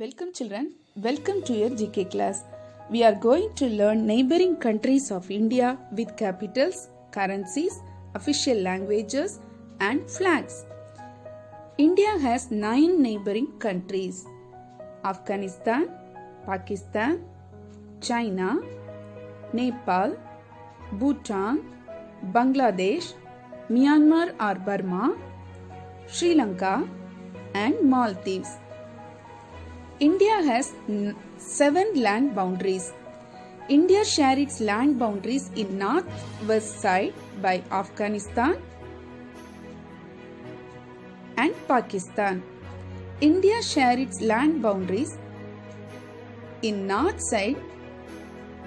Welcome children, welcome to your GK class. We are going to learn neighboring countries of India with capitals, currencies, official languages and flags. India has 9 neighboring countries: Afghanistan, Pakistan, China, Nepal, Bhutan, Bangladesh, Myanmar or Burma, Sri Lanka and Maldives. India has 7 land boundaries. India shares its land boundaries in north-west side by Afghanistan and Pakistan. India shares its land boundaries in north side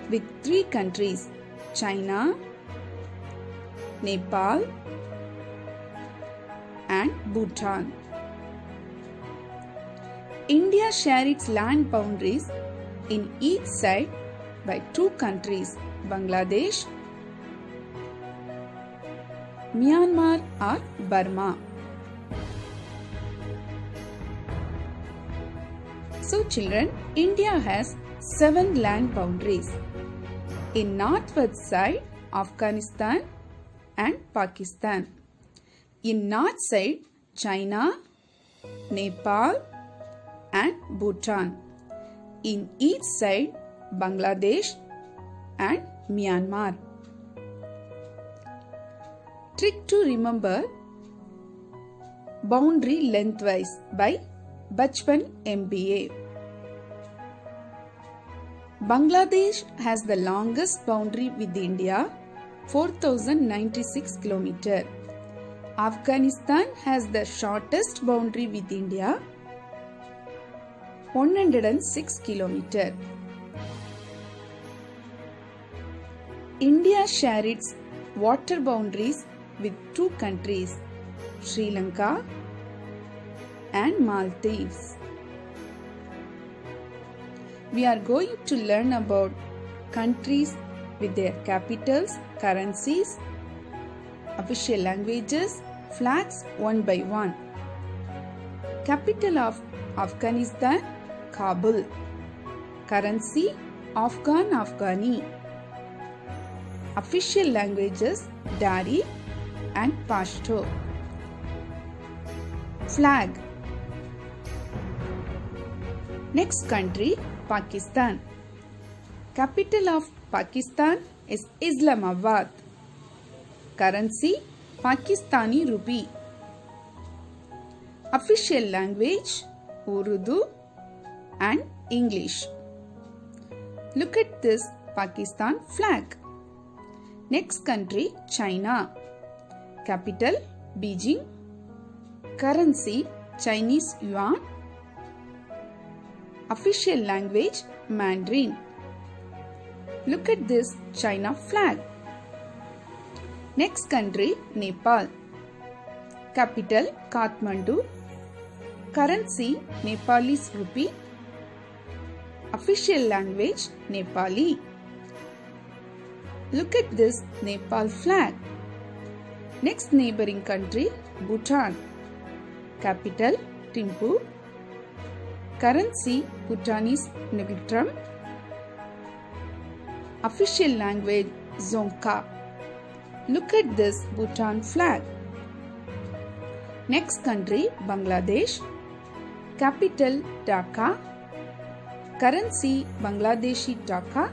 with 3 countries: China, Nepal and Bhutan. India shares its land boundaries in each side by 2 countries: Bangladesh, Myanmar or Burma. So children, India has 7 land boundaries. In northwest side, Afghanistan and Pakistan. In north side, China, Nepal and Bhutan. In each side, Bangladesh and Myanmar. Trick to remember boundary lengthwise by Bachpan MBA. Bangladesh has the longest boundary with India, 4096 km. Afghanistan has the shortest boundary with India, 106 km. India shares its water boundaries with 2 countries, Sri Lanka and Maldives. We are going to learn about countries with their capitals, currencies, official languages, flags one by one. Capital of Afghanistan, Kabul. Currency, Afghan Afghani. Official languages, Dari and Pashto. Flag. Next country, Pakistan. Capital of Pakistan is Islamabad. Currency, Pakistani rupee. Official language, Urdu and English. Look at this Pakistan flag. Next country, China. Capital, Beijing. Currency, Chinese yuan. Official language, Mandarin. Look at this China flag. Next country, Nepal. Capital, Kathmandu. Currency, Nepalese rupee. Official language, Nepali. Look at this Nepal flag. Next neighboring country, Bhutan. Capital, Thimphu. Currency, Bhutanese ngultram. Official language, Dzongkha. Look at this Bhutan flag. Next country, Bangladesh. Capital, Dhaka. Currency, Bangladeshi taka.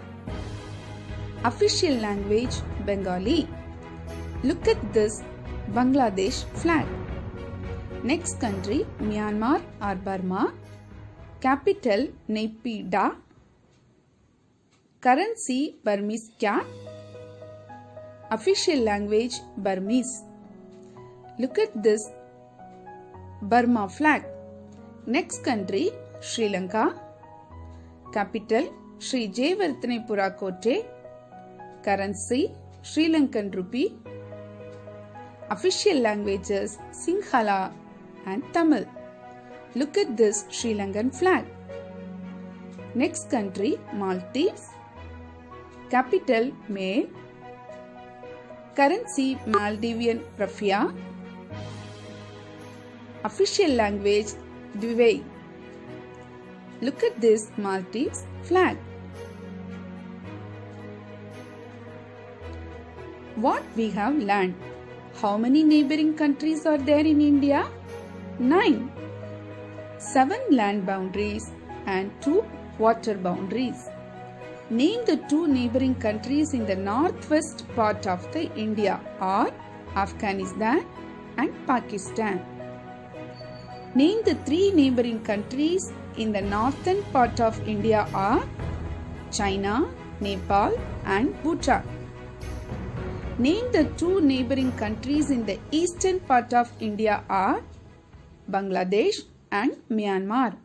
Official language, Bengali. Look at this Bangladesh flag. Next country, Myanmar or Burma. Capital, Naypyidaw. Currency, Burmese kyat. Official language, Burmese. Look at this Burma flag. Next country, Sri Lanka. Capital, Sri Jayawardenepura Kotte. Currency, Sri Lankan rupee. Official languages, Sinhala and Tamil. Look at this Sri Lankan flag. Next country, Maldives. Capital, Male. Currency, Maldivian rupiah. Official language, Dive. Look at this Maldives flag. What we have learned. How many neighboring countries are there in India? 9. 7 land boundaries and 2 water boundaries. Name the 2 neighboring countries in the northwest part of the India are Afghanistan and Pakistan. Name the 3 neighboring countries in the northern part of India are China, Nepal and Bhutan. Name the 2 neighboring countries in the eastern part of India are Bangladesh and Myanmar.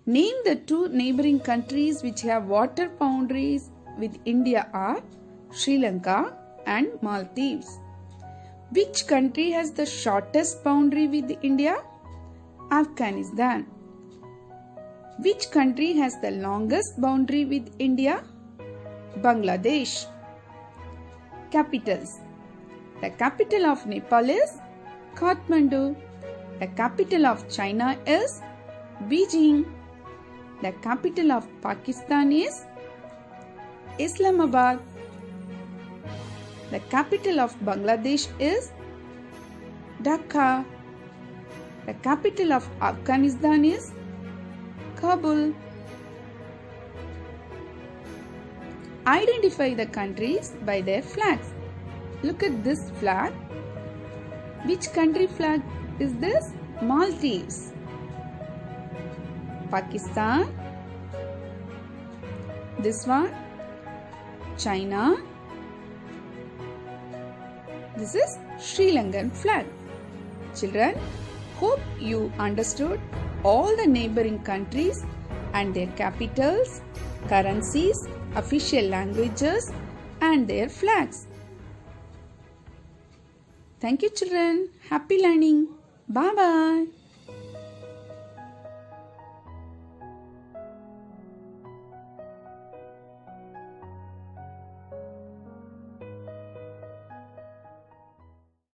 Name the 2 neighboring countries which have water boundaries with India are Sri Lanka and Maldives. Which country has the shortest boundary with India? Afghanistan. Which country has the longest boundary with India? Bangladesh. Capitals. The capital of Nepal is Kathmandu. The capital of China is Beijing. The capital of Pakistan is Islamabad. The capital of Bangladesh is Dhaka. The capital of Afghanistan is Kabul. Identify the countries by their flags. Look at this flag. Which country flag is this? Maldives. Pakistan. This one, China. This is Sri Lankan flag. Children, hope you understood all the neighboring countries and their capitals, currencies, official languages and their flags. Thank you children. Happy learning. Bye bye.